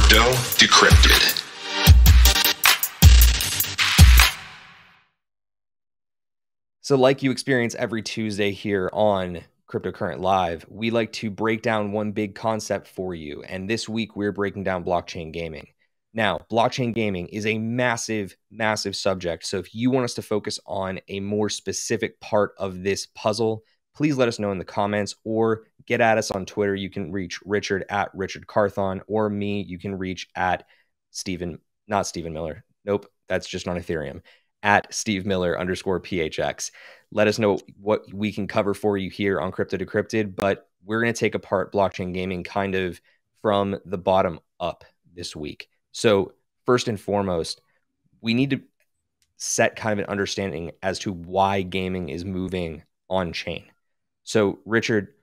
Crypto Decrypted. So like you experience every Tuesday here on Cryptocurrent Live, we like to break down one big concept for you. And this week we're breaking down blockchain gaming. Now, blockchain gaming is a massive, massive subject. So if you want us to focus on a more specific part of this puzzle, please let us know in the comments or get at us on Twitter. You can reach Richard at Richard Carthon, or me, you can reach at not Stephen Miller. Nope, that's just on Ethereum. At Steve Miller _ PHX. Let us know what we can cover for you here on Crypto Decrypted, but we're going to take apart blockchain gaming kind of from the bottom up this week. So first and foremost, we need to set kind of an understanding as to why gaming is moving on chain. So Richard,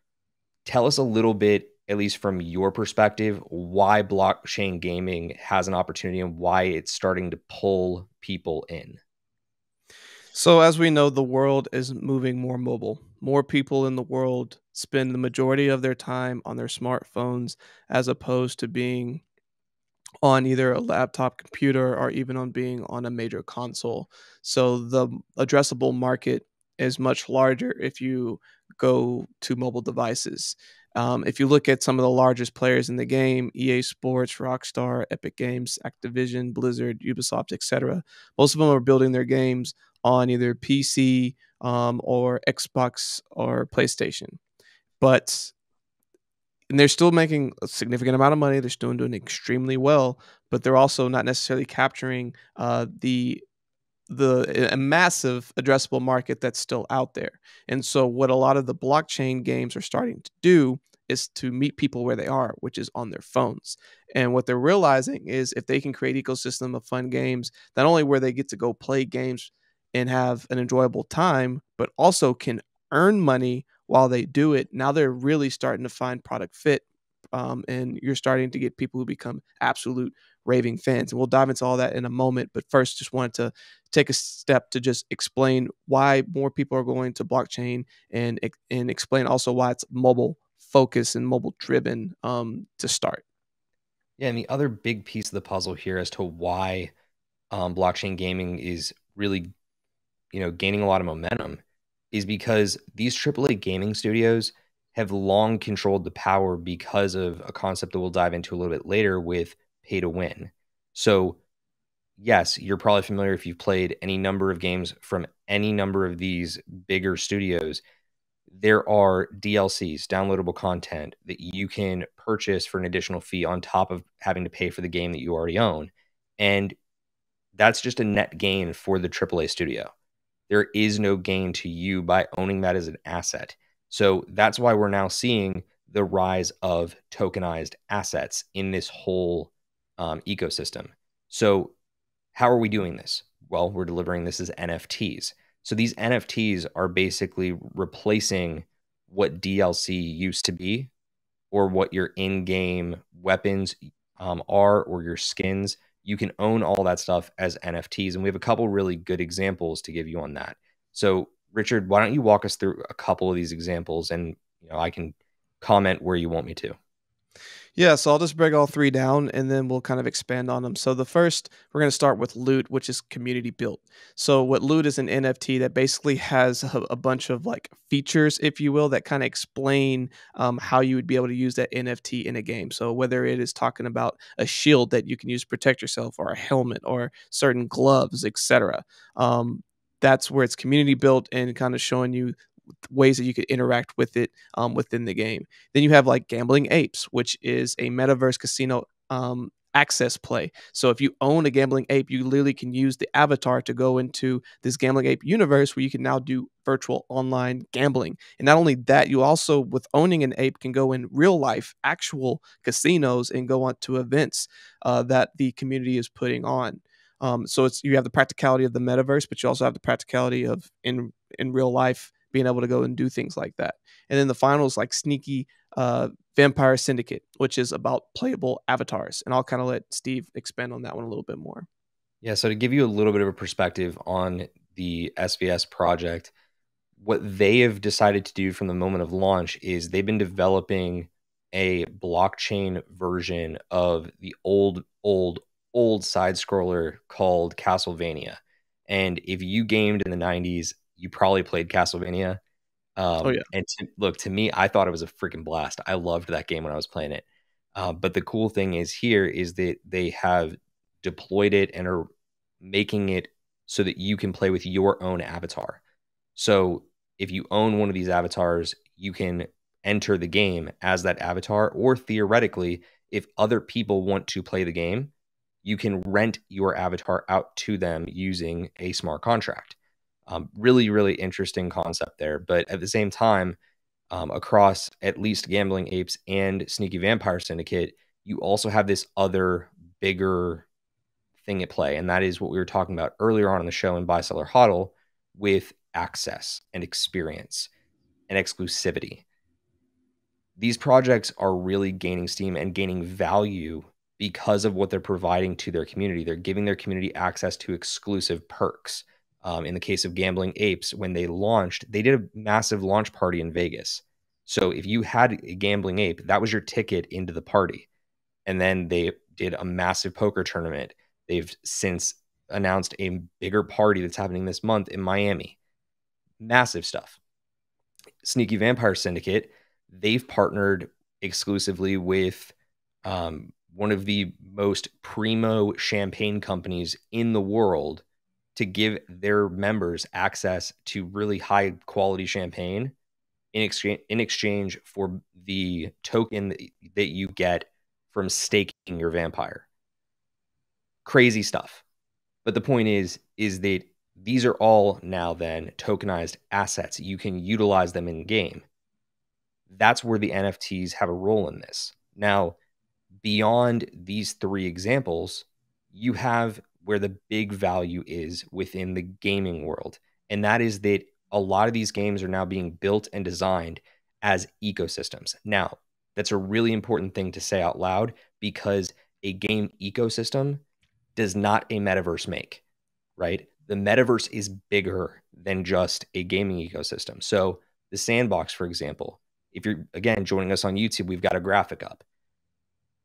tell us a little bit, at least from your perspective, why blockchain gaming has an opportunity and why it's starting to pull people in. So as we know, the world is moving more mobile. More people in the world spend the majority of their time on their smartphones as opposed to being on either a laptop computer or even on being on a major console. So the addressable market is much larger if you go to mobile devices. If you look at some of the largest players in the game, EA Sports, Rockstar, Epic Games, Activision, Blizzard, Ubisoft, etc., most of them are building their games on either PC or Xbox or PlayStation. And they're still making a significant amount of money. They're still doing extremely well, but they're also not necessarily capturing the a massive addressable market that's still out there. And so what a lot of the blockchain games are starting to do is to meet people where they are, which is on their phones. And what they're realizing is if they can create ecosystem of fun games, not only where they get to go play games and have an enjoyable time, but also can earn money while they do it. Now they're really starting to find product fit. And you're starting to get people who become absolute raving fans. And we'll dive into all that in a moment. But first, just wanted to take a step to just explain why more people are going to blockchain and explain also why it's mobile focused and mobile driven to start. Yeah, and the other big piece of the puzzle here as to why blockchain gaming is really, gaining a lot of momentum is because these AAA gaming studios have long controlled the power because of a concept that we'll dive into a little bit later with pay to win. So yes, you're probably familiar if you've played any number of games from any number of these bigger studios. There are DLCs, downloadable content, that you can purchase for an additional fee on top of having to pay for the game that you already own. And that's just a net gain for the AAA studio. There is no gain to you by owning that as an asset. So that's why we're now seeing the rise of tokenized assets in this whole ecosystem. So how are we doing this? Well, we're delivering this as NFTs. So these NFTs are basically replacing what DLC used to be, or what your in-game weapons are, or your skins. You can own all that stuff as NFTs. And we have a couple really good examples to give you on that. So Richard, why don't you walk us through a couple of these examples, and I can comment where you want me to. Yeah, so I'll just break all three down and then we'll kind of expand on them. So the first, we're going to start with Loot, which is community built. So what Loot is an NFT that basically has a bunch of like features, if you will, that kind of explain how you would be able to use that NFT in a game. So whether it is talking about a shield that you can use to protect yourself, or a helmet, or certain gloves, etc. That's where it's community built and kind of showing you ways that you could interact with it within the game. Then you have like Gambling Apes, which is a metaverse casino access play. So if you own a Gambling Ape, you literally can use the avatar to go into this Gambling Ape universe where you can now do virtual online gambling. And not only that, you also, with owning an ape, can go in real life, actual casinos, and go on to events that the community is putting on. So you have the practicality of the metaverse, but you also have the practicality of in real life being able to go and do things like that. And then the final is like Sneaky Vampire Syndicate, which is about playable avatars. And I'll kind of let Steve expand on that one a little bit more. Yeah, so to give you a little bit of a perspective on the SVS project, what they have decided to do from the moment of launch is they've been developing a blockchain version of the old side scroller called Castlevania. And if you gamed in the 90s, you probably played Castlevania. Oh yeah. And look, to me, I thought it was a freaking blast. I loved that game when I was playing it. But the cool thing is here is that they have deployed it and are making it so that you can play with your own avatar. So if you own one of these avatars, you can enter the game as that avatar, or theoretically, if other people want to play the game, you can rent your avatar out to them using a smart contract. Really, really interesting concept there. But at the same time, across at least Gambling Apes and Sneaky Vampire Syndicate, you also have this other bigger thing at play. And that is what we were talking about earlier on in the show in Buy Seller Hodl with access and experience and exclusivity. These projects are really gaining steam and gaining value because of what they're providing to their community. They're giving their community access to exclusive perks. In the case of Gambling Apes, when they launched, they did a massive launch party in Vegas. So if you had a Gambling Ape, that was your ticket into the party. And then they did a massive poker tournament. They've since announced a bigger party that's happening this month in Miami. Massive stuff. Sneaky Vampire Syndicate, they've partnered exclusively with one of the most primo champagne companies in the world to give their members access to really high quality champagne in exchange for the token that you get from staking your vampire. Crazy stuff. But the point is that these are all now then tokenized assets. You can utilize them in game. That's where the NFTs have a role in this. Now, beyond these three examples, you have where the big value is within the gaming world. And that is that a lot of these games are now being built and designed as ecosystems. Now, that's a really important thing to say out loud, because a game ecosystem does not a metaverse make, right? The metaverse is bigger than just a gaming ecosystem. So the sandbox, for example, if you're, again, joining us on YouTube, we've got a graphic up.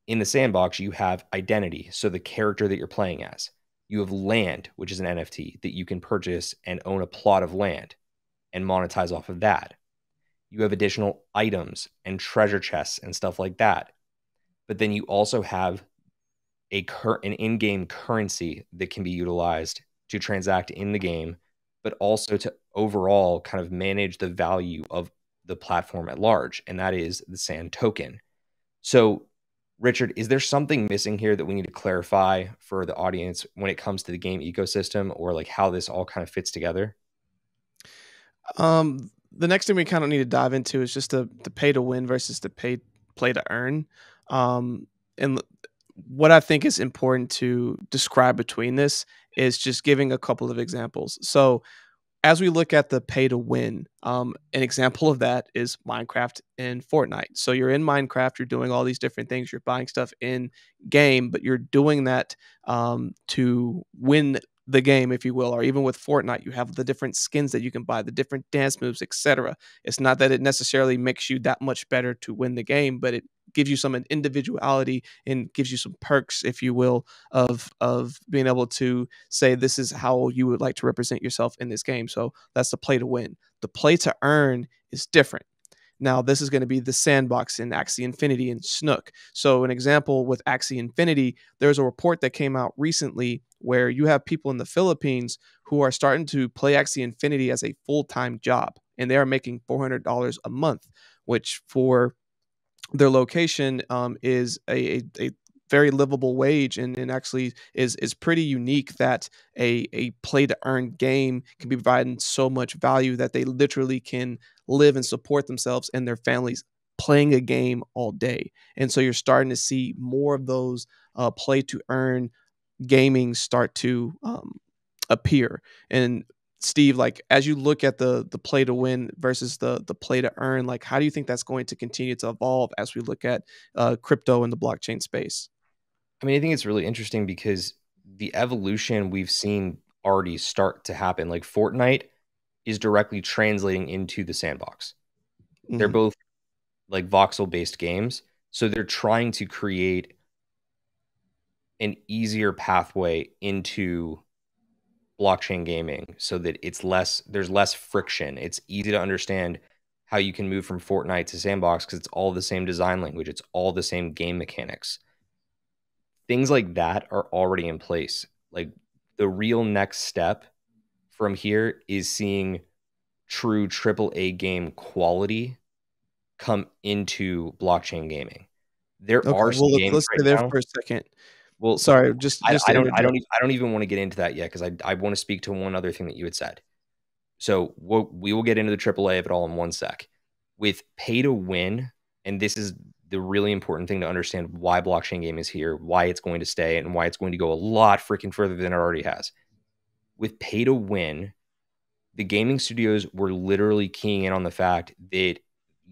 In the sandbox, you have identity, so the character that you're playing as. You have land, which is an NFT that you can purchase and own a plot of land and monetize off of that. You have additional items and treasure chests and stuff like that. But then you also have an in-game currency that can be utilized to transact in the game, but also to overall kind of manage the value of the platform at large, and that is the sand token. So, Richard, is there something missing here that we need to clarify for the audience when it comes to the game ecosystem, or like how this all kind of fits together? The next thing we kind of need to dive into is just the pay to win versus the play to earn. And what I think is important to describe between this is just giving a couple of examples. So as we look at the pay to win, an example of that is Minecraft and Fortnite. So you're in Minecraft, you're doing all these different things, you're buying stuff in game, but you're doing that to win the game, if you will. Or even with Fortnite, you have the different skins that you can buy, the different dance moves, etc. It's not that it necessarily makes you that much better to win the game, but it gives you some individuality and gives you some perks, if you will, of being able to say this is how you would like to represent yourself in this game. So that's the play to win. The play to earn is different. Now, this is going to be the sandbox in Axie Infinity and Snook. So, an example with Axie Infinity, there's a report that came out recently where you have people in the Philippines who are starting to play Axie Infinity as a full-time job, and they are making $400 a month, which for their location is a very livable wage, and actually is pretty unique that a play to earn game can be providing so much value that they literally can live and support themselves and their families playing a game all day. And so you're starting to see more of those play to earn gaming start to appear. And Steve, like as you look at the play to win versus the play to earn, like how do you think that's going to continue to evolve as we look at crypto and the blockchain space? I mean, I think it's really interesting because the evolution we've seen already start to happen. Like Fortnite is directly translating into the sandbox. They're Mhm. both like voxel based games, So they're trying to create an easier pathway into blockchain gaming so that there's less friction. It's easy to understand how you can move from Fortnite to Sandbox because it's all the same design language, it's all the same game mechanics. Things like that are already in place. Like the real next step from here is seeing true AAA game quality come into blockchain gaming. There Okay, are some well, let's games let's right stay there now. for a second. Well, Sorry, just to interject. I don't even want to get into that yet because I want to speak to one other thing that you had said. So we will get into the AAA of it all in one sec. With pay to win, and this is the really important thing to understand why blockchain game is here, why it's going to stay, and why it's going to go a lot freaking further than it already has. With pay to win, the gaming studios were literally keying in on the fact that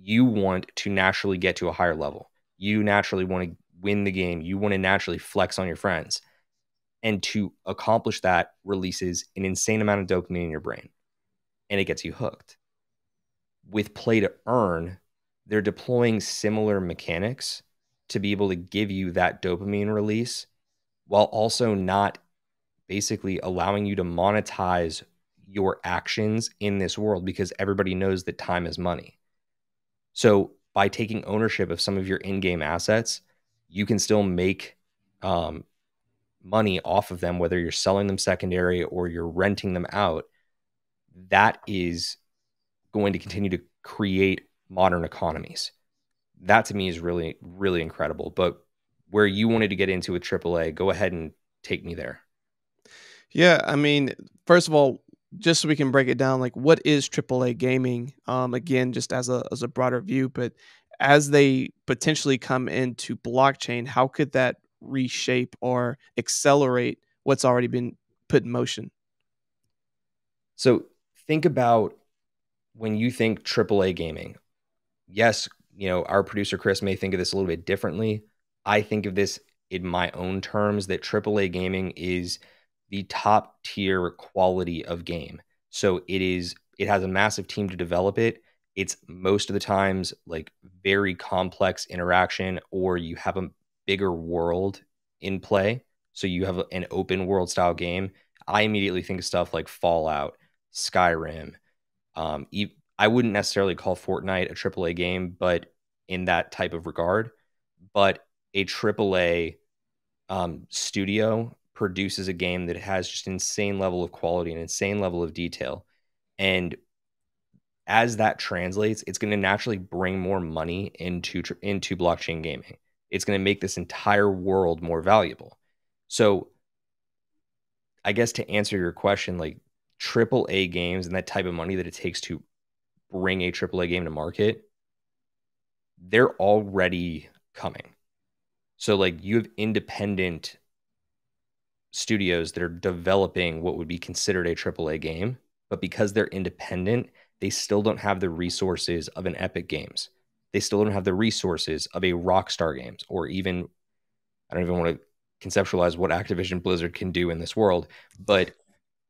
you want to naturally get to a higher level. You naturally want to win the game. You want to naturally flex on your friends. And to accomplish that releases an insane amount of dopamine in your brain and it gets you hooked. With play to earn, they're deploying similar mechanics to be able to give you that dopamine release while also not basically allowing you to monetize your actions in this world because everybody knows that time is money. So by taking ownership of some of your in-game assets, you can still make money off of them, whether you're selling them secondary or you're renting them out. That is going to continue to create modern economies. That to me is really, really incredible. But where you wanted to get into with AAA, go ahead and take me there. Yeah, I mean, first of all, just so we can break it down, like what is AAA gaming? Again, just as a broader view, but as they potentially come into blockchain, how could that reshape or accelerate what's already been put in motion? So think about when you think AAA gaming. Yes, our producer Chris may think of this a little bit differently. I think of this in my own terms that AAA gaming is the top tier quality of game. So it has a massive team to develop it. It's most of the times like very complex interaction or you have a bigger world in play. So you have an open world style game. I immediately think of stuff like Fallout, Skyrim, I wouldn't necessarily call Fortnite a AAA game, but in that type of regard, but a AAA studio produces a game that has just insane level of quality and insane level of detail. And as that translates, it's going to naturally bring more money into blockchain gaming. It's going to make this entire world more valuable. So I guess to answer your question, like AAA games and that type of money that it takes to bring a AAA game to market, they're already coming. So like you have independent studios that are developing what would be considered a AAA game, but because they're independent, they still don't have the resources of an Epic Games. They still don't have the resources of a Rockstar Games or even I don't even want to conceptualize what Activision Blizzard can do in this world, but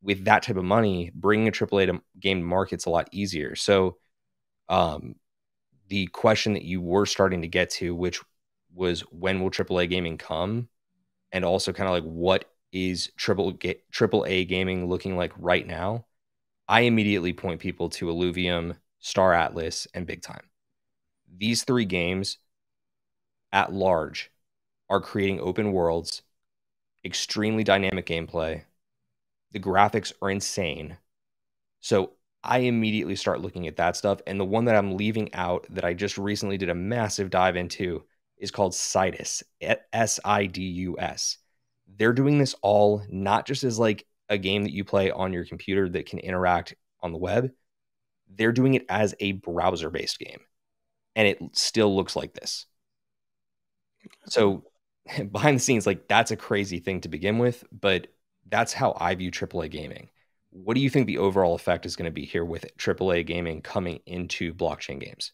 with that type of money, bringing a AAA game to market's a lot easier. So um, the question that you were starting to get to, which was when will AAA gaming come, and also kind of like what is AAA gaming looking like right now? I immediately point people to Illuvium, Star Atlas, and Big Time. These three games at large are creating open worlds, extremely dynamic gameplay. The graphics are insane. So I immediately start looking at that stuff. And the one that I'm leaving out that I just recently did a massive dive into is called Sidus, Sidus. They're doing this all not just as like a game that you play on your computer that can interact on the web. They're doing it as a browser based game. And it still looks like this. So behind the scenes, like that's a crazy thing to begin with, but that's how I view AAA gaming. What do you think the overall effect is going to be here with AAA gaming coming into blockchain games?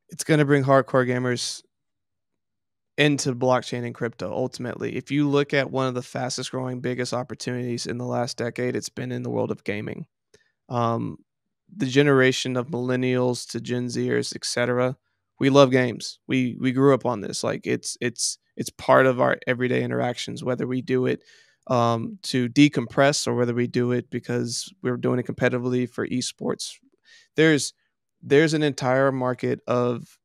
It's going to bring hardcore gamers into blockchain and crypto ultimately. If you look at one of the fastest growing, biggest opportunities in the last decade, it's been in the world of gaming. Um, the generation of millennials to Gen Zers, etc., we love games. We grew up on this. Like it's part of our everyday interactions, whether we do it to decompress or whether we do it because we're doing it competitively for esports. There's there's an entire market of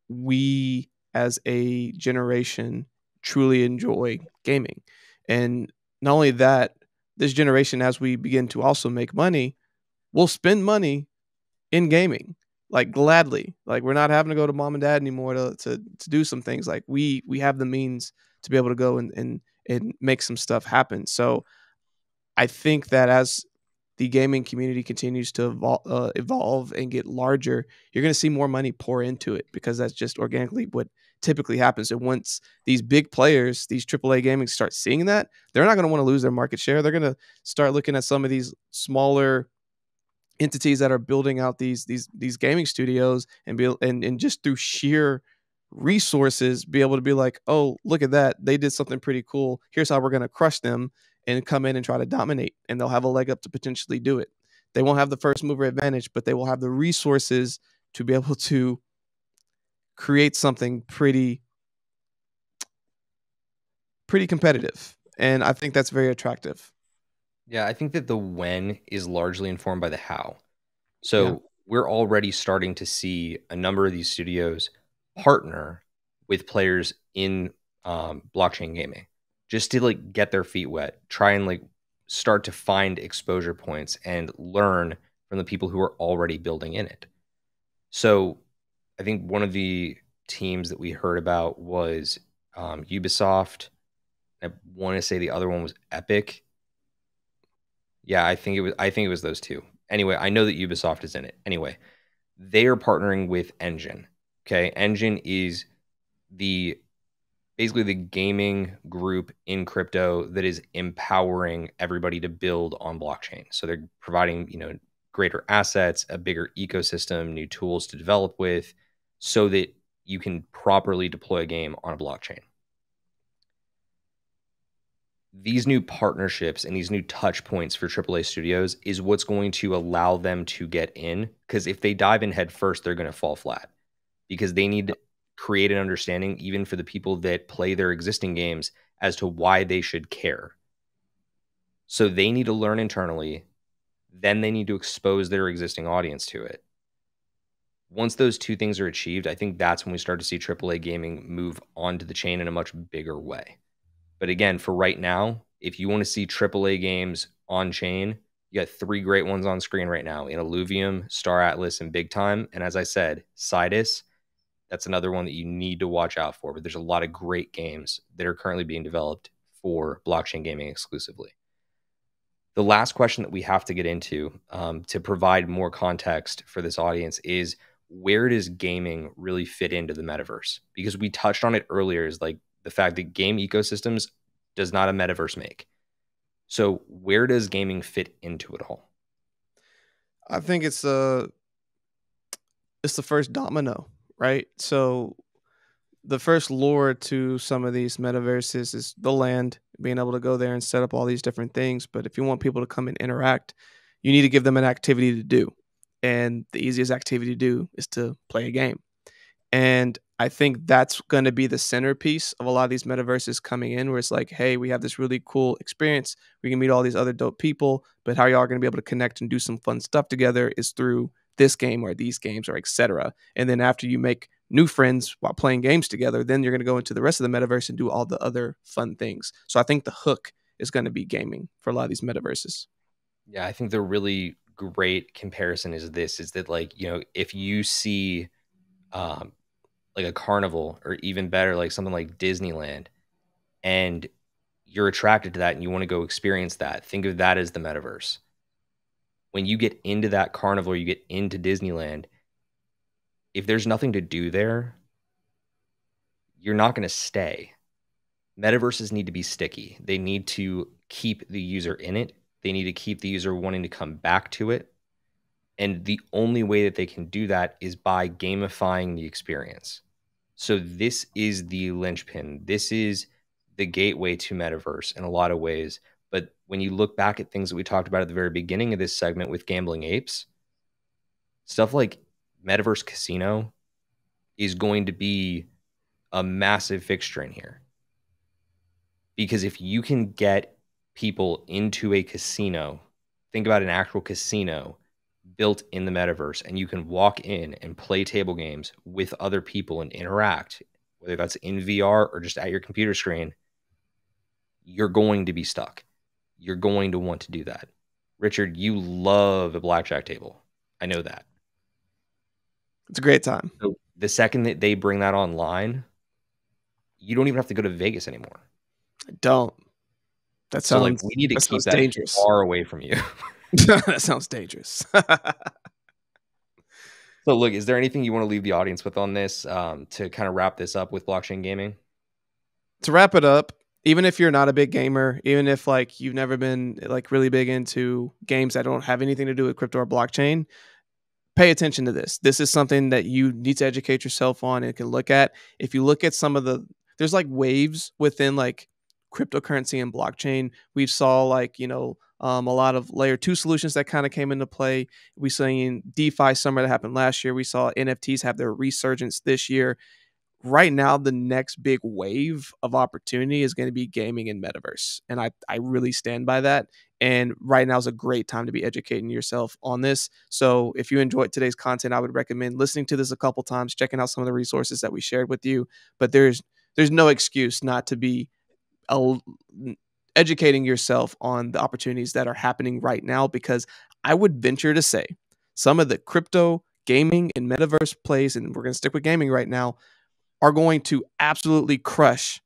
we as a generation truly enjoy gaming. And not only that, this generation, as we begin to also make money, will spend money in gaming, like gladly. Like we're not having to go to mom and dad anymore to do some things. Like we have the means to be able to go and make some stuff happen. So I think that as the gaming community continues to evolve and get larger, you're going to see more money pour into it because that's just organically what typically happens. And once these big players, these AAA gaming start seeing that, they're not going to want to lose their market share. They're going to start looking at some of these smaller entities that are building out these gaming studios and and just through sheer resources be able to be like, oh, look at that, they did something pretty cool, here's how we're going to crush them and come in and try to dominate, and they'll have a leg up to potentially do it. They won't have the first mover advantage, but they will have the resources to be able to create something pretty competitive, and I think that's very attractive. Yeah, I think that the when is largely informed by the how. Yeah. So we're already starting to see a number of these studios partner with players in blockchain gaming just to like get their feet wet, try and like start to find exposure points and learn from the people who are already building in it. So I think one of the teams that we heard about was Ubisoft. I want to say the other one was Epic. Yeah, I think it was those two. Anyway, I know that Ubisoft is in it. Anyway, they are partnering with Engine. Okay, Engine is the basically the gaming group in crypto that is empowering everybody to build on blockchain. So they're providing, greater assets, a bigger ecosystem, new tools to develop with so that you can properly deploy a game on a blockchain. These new partnerships and these new touch points for AAA studios is what's going to allow them to get in. Because if they dive in head first, they're going to fall flat because they need to create an understanding, even for the people that play their existing games, as to why they should care. So they need to learn internally, then they need to expose their existing audience to it. Once those two things are achieved, I think that's when we start to see AAA gaming move onto the chain in a much bigger way. But again, for right now, if you want to see AAA games on chain, you got three great ones on screen right now in Illuvium, Star Atlas, and Big Time. And as I said, Sidus, that's another one that you need to watch out for. But there's a lot of great games that are currently being developed for blockchain gaming exclusively. The last question that we have to get into to provide more context for this audience is, where does gaming really fit into the metaverse? Because we touched on it earlier, is like the fact that game ecosystems does not a metaverse make. So where does gaming fit into it all? I think it's the first domino, right? So the first lure to some of these metaverses is the land, being able to go there and set up all these different things. But if you want people to come and interact, you need to give them an activity to do. And the easiest activity to do is to play a game. And I think that's going to be the centerpiece of a lot of these metaverses coming in, where it's like, hey, we have this really cool experience. We can meet all these other dope people, but how y'all going to be able to connect and do some fun stuff together is through this game or these games or etc. And then after you make new friends while playing games together, then you're going to go into the rest of the metaverse and do all the other fun things. So I think the hook is going to be gaming for a lot of these metaverses. Yeah, I think the really great comparison is this, is that like, if you see um, like a carnival, or even better, like something like Disneyland, and you're attracted to that and you want to go experience that, think of that as the metaverse. When you get into that carnival, you get into Disneyland, if there's nothing to do there, you're not going to stay. Metaverses need to be sticky. They need to keep the user in it. They need to keep the user wanting to come back to it. And the only way that they can do that is by gamifying the experience. So this is the linchpin. This is the gateway to metaverse in a lot of ways. But when you look back at things that we talked about at the very beginning of this segment with gambling apes, stuff like Metaverse Casino, is going to be a massive fixture in here. Because if you can get people into a casino, think about an actual casino built in the metaverse, and you can walk in and play table games with other people and interact, whether that's in VR or just at your computer screen, you're going to be stuck. You're going to want to do that. Richard, you love a blackjack table. I know that. It's a great time. So the second that they bring that online, you don't even have to go to Vegas anymore. I don't. So like we need to That keep sounds that dangerous. far away from you. That sounds dangerous. So look, is there anything you want to leave the audience with on this to kind of wrap this up with blockchain gaming? To wrap it up, even if you're not a big gamer, even if like you've never been like really big into games that don't have anything to do with crypto or blockchain, pay attention to this. This is something that you need to educate yourself on and can look at. If you look at some of there's like waves within like cryptocurrency and blockchain. We saw like, a lot of layer two solutions that kind of came into play. We saw in DeFi summer that happened last year. We saw NFTs have their resurgence this year. Right now, the next big wave of opportunity is going to be gaming and metaverse. And I really stand by that. And right now is a great time to be educating yourself on this. So if you enjoyed today's content, I would recommend listening to this a couple times, checking out some of the resources that we shared with you. But there's no excuse not to be educating yourself on the opportunities that are happening right now, because I would venture to say some of the crypto gaming and metaverse plays, and we're going to stick with gaming right now, are going to absolutely crush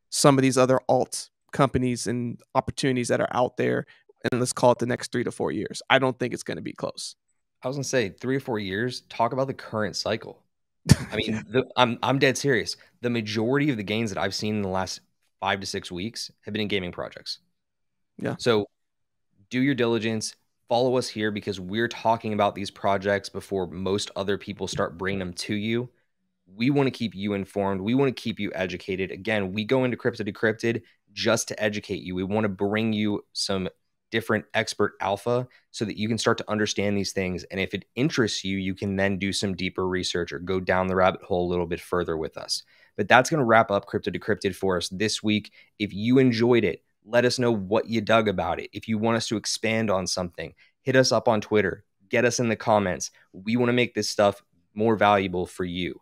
some of these other alt companies and opportunities that are out there. And let's call it the next 3 to 4 years. I don't think it's going to be close. I was gonna say 3 or 4 years. Talk about the current cycle. I Yeah. mean, I'm dead serious. The majority of the gains that I've seen in the last 5 to 6 weeks have been in gaming projects. Yeah. So do your diligence. Follow us here because we're talking about these projects before most other people start bringing them to you. We want to keep you informed. We want to keep you educated. Again, we go into Crypto Decrypted just to educate you. We want to bring you some different expert alpha so that you can start to understand these things. And if it interests you, you can then do some deeper research or go down the rabbit hole a little bit further with us. But that's going to wrap up Crypto Decrypted for us this week. If you enjoyed it, let us know what you dug about it. If you want us to expand on something, hit us up on Twitter. Get us in the comments. We want to make this stuff more valuable for you.